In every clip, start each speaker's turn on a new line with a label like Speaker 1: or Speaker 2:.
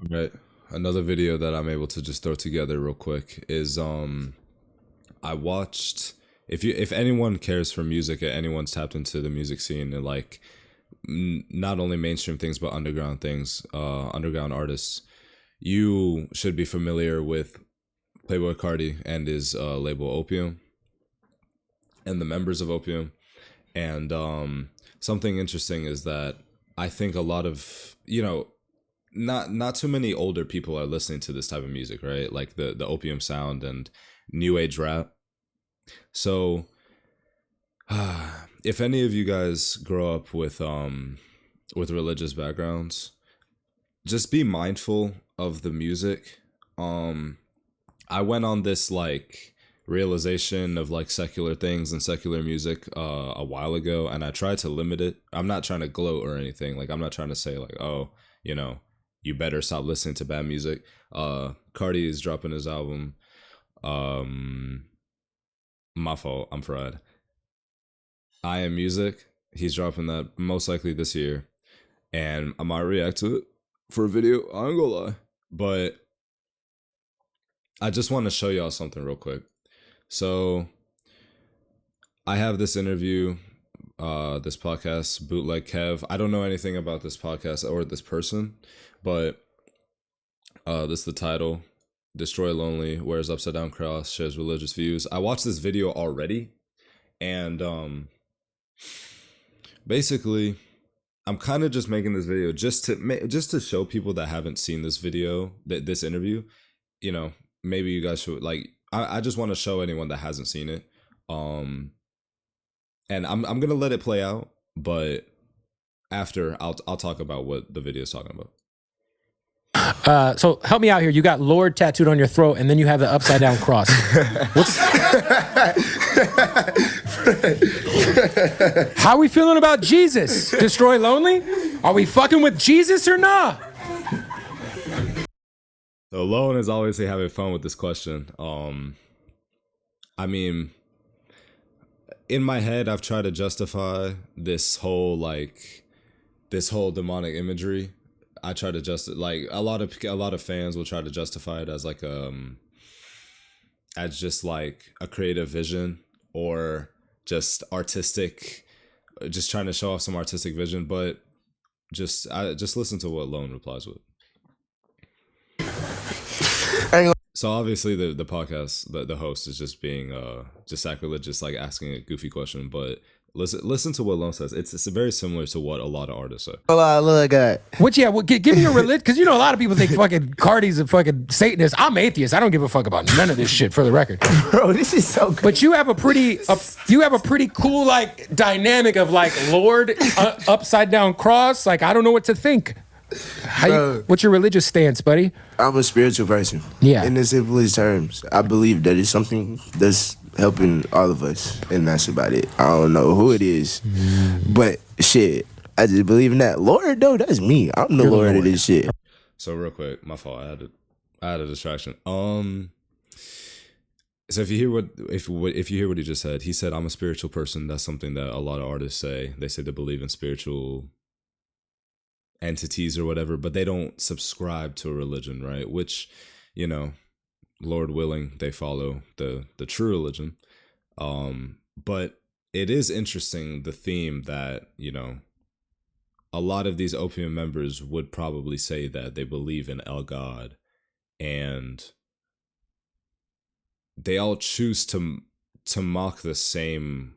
Speaker 1: Right. Another video that I'm able to just throw together real quick is I watched, if anyone cares for music, anyone's tapped into the music scene and like not only mainstream things but underground things, underground artists, you should be familiar with Playboy Cardi and his label Opium and the members of Opium. And something interesting is that I think a lot of, not too many older people are listening to this type of music, right? Like the Opium sound and new age rap. So if any of you guys grow up with religious backgrounds, just be mindful of the music. I went on this like realization of like secular things and secular music a while ago, and I tried to limit it. I'm not trying to gloat or anything. Like I'm not trying to say like, oh, you better stop listening to bad music. Cardi is dropping his album. My fault. I'm fried. I Am Music. He's dropping that most likely this year, and I might react to it for a video. I ain't gonna lie, but I just want to show y'all something real quick. So I have this interview, this podcast, Bootleg Kev. I don't know anything about this podcast or this person, but this is the title. Destroy Lonely, wears upside down cross, shares religious views. I watched this video already, and basically I'm kind of just making this video just to show people that haven't seen this video, this interview, maybe you guys should like, I just want to show anyone that hasn't seen it. And I'm gonna let it play out, but after I'll talk about what the video is talking about.
Speaker 2: So help me out here. You got Lord tattooed on your throat, and then you have the upside down cross. How are we feeling about Jesus? Destroy Lonely? Are we fucking with Jesus or not?
Speaker 1: So Lone is obviously having fun with this question. I mean, in my head, I've tried to justify this whole demonic imagery. I try to like a lot of fans will try to justify it as like as just like a creative vision or just artistic, just trying to show off some artistic vision. But just listen to what Lone replies with. So obviously the podcast, the host is just being just sacrilegious, like asking a goofy question, but listen to what Lone says. It's very similar to what a lot of artists say.
Speaker 3: Look at
Speaker 2: Which, yeah, well, give me your religion, because a lot of people think fucking Cardi's a fucking Satanist. I'm atheist. I don't give a fuck about none of this shit, for the record.
Speaker 3: Bro, this is so good.
Speaker 2: But you have a pretty cool like dynamic of like Lord upside down cross. Like I don't know what to think. What's your religious stance, buddy?
Speaker 3: I'm a spiritual person.
Speaker 2: Yeah.
Speaker 3: In the simplest terms, I believe that it's something that's helping all of us, and that's about it. I don't know who it is, but shit, I just believe in that. Lord, though, that's me. I'm the Lord of this shit.
Speaker 1: So real quick, my fault. I had a distraction. So if you hear what he just said, he said, "I'm a spiritual person." That's something that a lot of artists say. They say they believe in spiritual entities or whatever, but they don't subscribe to a religion, right? Which, Lord willing, they follow the true religion. But it is interesting, the theme that, a lot of these Opium members would probably say that they believe in El God, and they all choose to mock the same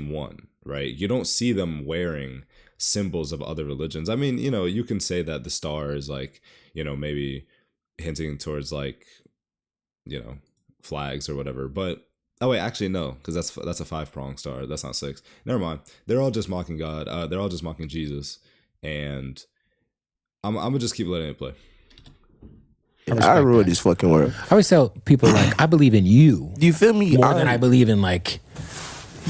Speaker 1: one, right? You don't see them wearing symbols of other religions. I mean, you can say that the star is like, maybe hinting towards like, flags or whatever. But oh wait, actually no, because that's a 5-pronged star. That's not 6. Never mind. They're all just mocking God. They're all just mocking Jesus, and I'm gonna just keep letting it play.
Speaker 3: I rule this fucking world.
Speaker 2: I always tell people like I believe in you.
Speaker 3: You feel me?
Speaker 2: More than I believe in like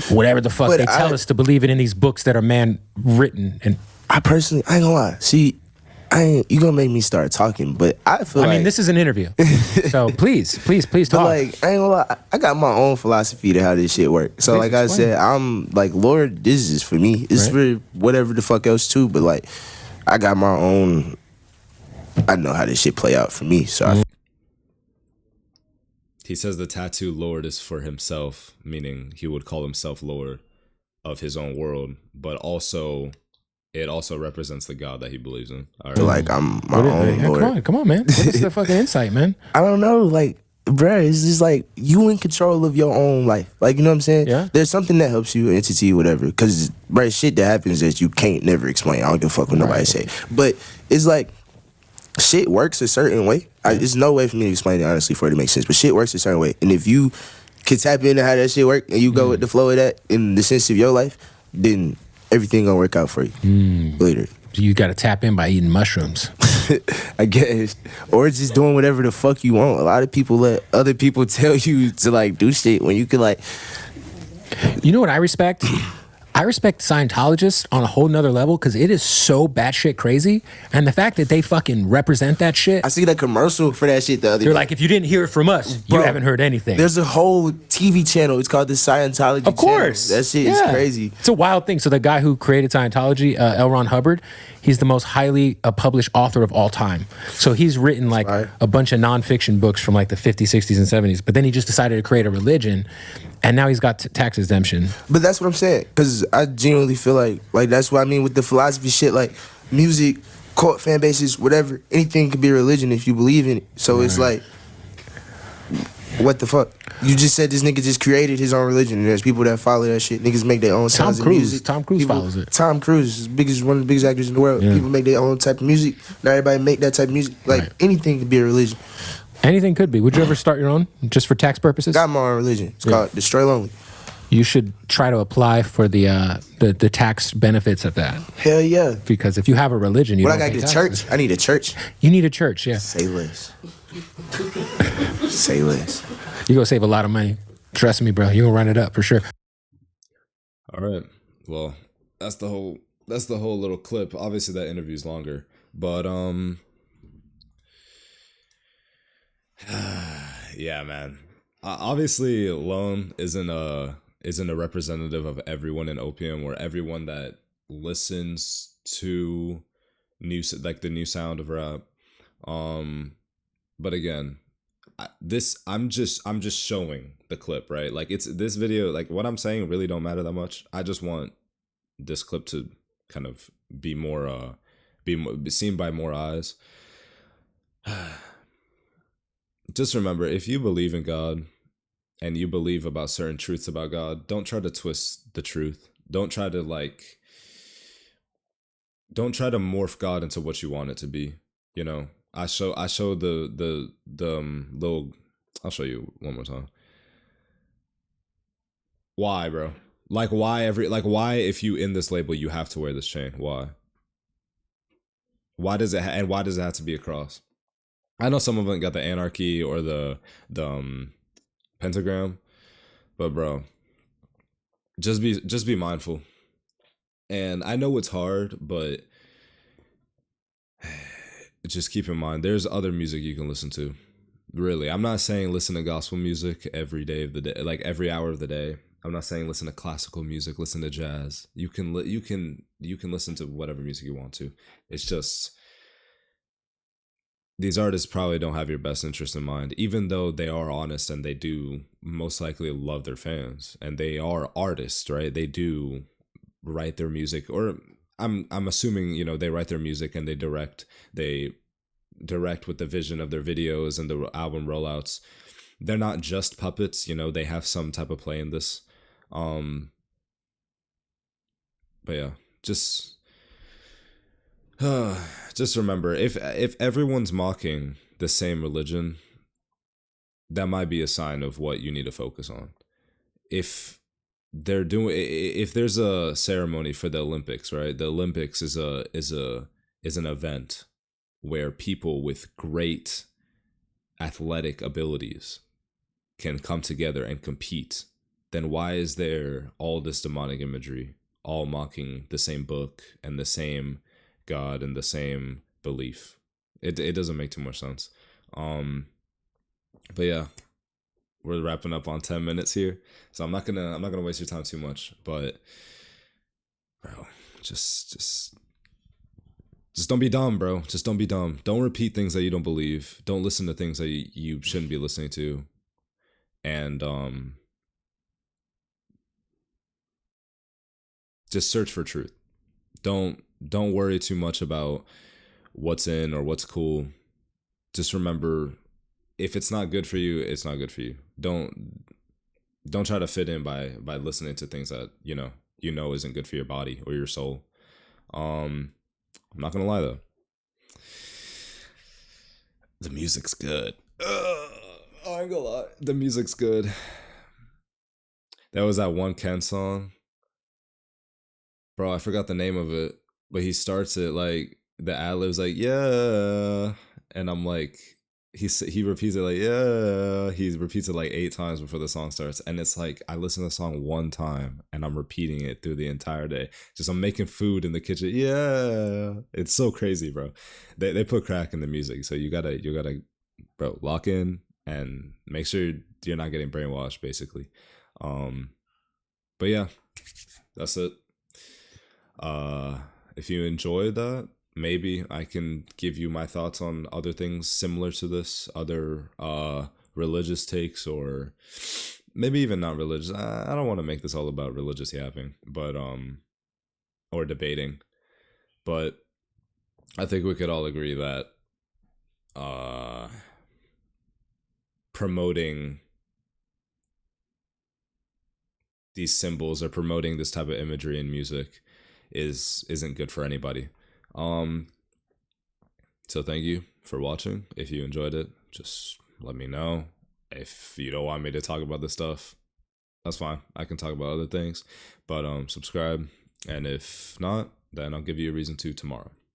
Speaker 2: whatever the fuck they tell us to believe in these books that are man written. And
Speaker 3: I personally, I ain't gonna lie. See, you gonna make me start talking, but I feel like,
Speaker 2: I mean, this is an interview, so please talk.
Speaker 3: But like, I ain't gonna lie, I got my own philosophy to how this shit works. So like I said, I'm like, Lord, this is for me. It's for whatever the fuck else too. But like, I got my own I know how this shit play out for me. So
Speaker 1: He says the tattoo Lord is for himself, meaning he would call himself Lord of his own world, but also it also represents the God that he believes in. All
Speaker 3: I feel
Speaker 1: right.
Speaker 3: like I'm my own Lord.
Speaker 2: Come on, man. What is the fucking insight, man?
Speaker 3: I don't know, like, bruh, it's just like you in control of your own life. Like, you know what I'm saying?
Speaker 2: Yeah.
Speaker 3: There's something that helps you, entity, whatever. Because, bruh, shit that happens that you can't never explain. I don't give a fuck what nobody say. But it's like, shit works a certain way. There's no way for me to explain it, honestly, for it to make sense. But shit works a certain way. And if you can tap into how that shit work and you go with the flow of that in the sense of your life, then everything gonna work out for you later.
Speaker 2: You got to tap in by eating mushrooms.
Speaker 3: I guess. Or just doing whatever the fuck you want. A lot of people let other people tell you to like do shit when you can like.
Speaker 2: You know what I respect? I respect Scientologists on a whole nother level because it is so batshit crazy. And the fact that they fucking represent that shit.
Speaker 3: I see that commercial for that shit the other day.
Speaker 2: They're like, if you didn't hear it from us,
Speaker 3: Bro,
Speaker 2: you haven't heard anything.
Speaker 3: There's a whole TV channel. It's called the Scientology
Speaker 2: Of course.
Speaker 3: channel. That shit is crazy.
Speaker 2: It's a wild thing. So the guy who created Scientology, L. Ron Hubbard, he's the most highly published author of all time. So he's written like a bunch of nonfiction books from like the 50s, 60s, and 70s. But then he just decided to create a religion. And now he's got tax exemption.
Speaker 3: But that's what I'm saying. Because I genuinely feel like that's what I mean with the philosophy shit. Like music, cult fan bases, whatever. Anything could be a religion if you believe in it. So it's like, what the fuck? You just said this nigga just created his own religion, and there's people that follow that shit. Niggas make their own sounds of music.
Speaker 2: Tom Cruise follows it.
Speaker 3: Tom Cruise is one of the biggest actors in the world. People make their own type of music. Not everybody make that type of music. Like anything could be a religion.
Speaker 2: Anything could be. Would you ever start your own just for tax purposes?
Speaker 3: Got my own religion. It's called Destroy Lonely.
Speaker 2: You should try to apply for the tax benefits of that.
Speaker 3: Hell yeah.
Speaker 2: Because if you have a religion, you
Speaker 3: What,
Speaker 2: don't
Speaker 3: I
Speaker 2: pay
Speaker 3: gotta get a
Speaker 2: taxes.
Speaker 3: church? I need a church.
Speaker 2: You need a church, yeah.
Speaker 3: Say less. Say less.
Speaker 2: You gonna save a lot of money. Trust me, bro. You gonna run it up for sure.
Speaker 1: All right. Well, that's the whole little clip. Obviously that interview's longer, but yeah, man. Obviously Lone isn't a representative of everyone in Opium or everyone that listens to the new sound of rap. But again, I'm just showing the clip, right? Like it's this video, like what I'm saying really don't matter that much. I just want this clip to kind of be seen by more eyes. Just remember, if you believe in God and you believe about certain truths about God, don't try to twist the truth. Don't try to morph God into what you want it to be. You know, I show the little. I'll show you one more time. Why, bro? Why if you in this label you have to wear this chain? Why? Why does it have to be a cross? I know some of them got the anarchy or the pentagram, but bro, just be mindful. And I know it's hard, but just keep in mind there's other music you can listen to. Really, I'm not saying listen to gospel music every day of the day, like every hour of the day. I'm not saying listen to classical music, listen to jazz. You can listen to whatever music you want to. It's just these artists probably don't have your best interest in mind, even though they are honest and they do most likely love their fans and they are artists, right? They do write their music, or I'm assuming, you know, they write their music and they direct with the vision of their videos and the album rollouts. They're not just puppets, you know, they have some type of play in this. But yeah, just remember, if everyone's mocking the same religion, that might be a sign of what you need to focus on. If there's a ceremony for the Olympics, right? The Olympics is an event where people with great athletic abilities can come together and compete. Then why is there all this demonic imagery, all mocking the same book and the same God and the same belief? It doesn't make too much sense. But yeah, we're wrapping up on 10 minutes here, so I'm not gonna waste your time too much. But bro, just just don't be dumb, bro. Just don't be dumb. Don't repeat things that you don't believe. Don't listen to things that you shouldn't be listening to. And just search for truth. Don't worry too much about what's in or what's cool. Just remember, if it's not good for you, it's not good for you. Don't try to fit in by listening to things that you know isn't good for your body or your soul. I'm not gonna lie though, the music's good. I ain't gonna lie, the music's good. There was that one Ken song, bro. I forgot the name of it, but he starts it like the ad libs like yeah, and I'm like, he repeats it like yeah. He repeats it like 8 times before the song starts, and it's like I listen to the song one time and I'm repeating it through the entire day. Just I'm making food in the kitchen. Yeah, it's so crazy, bro. They put crack in the music, so you gotta bro, lock in and make sure you're not getting brainwashed, basically. But yeah, that's it. If you enjoyed that, maybe I can give you my thoughts on other things similar to this, other religious takes, or maybe even not religious. I don't want to make this all about religious yapping, but or debating. But I think we could all agree that promoting these symbols or promoting this type of imagery in music isn't good for anybody. So thank you for watching. If you enjoyed it, just let me know. If you don't want me to talk about this stuff, that's fine. I can talk about other things. But subscribe, and if not, then I'll give you a reason to tomorrow.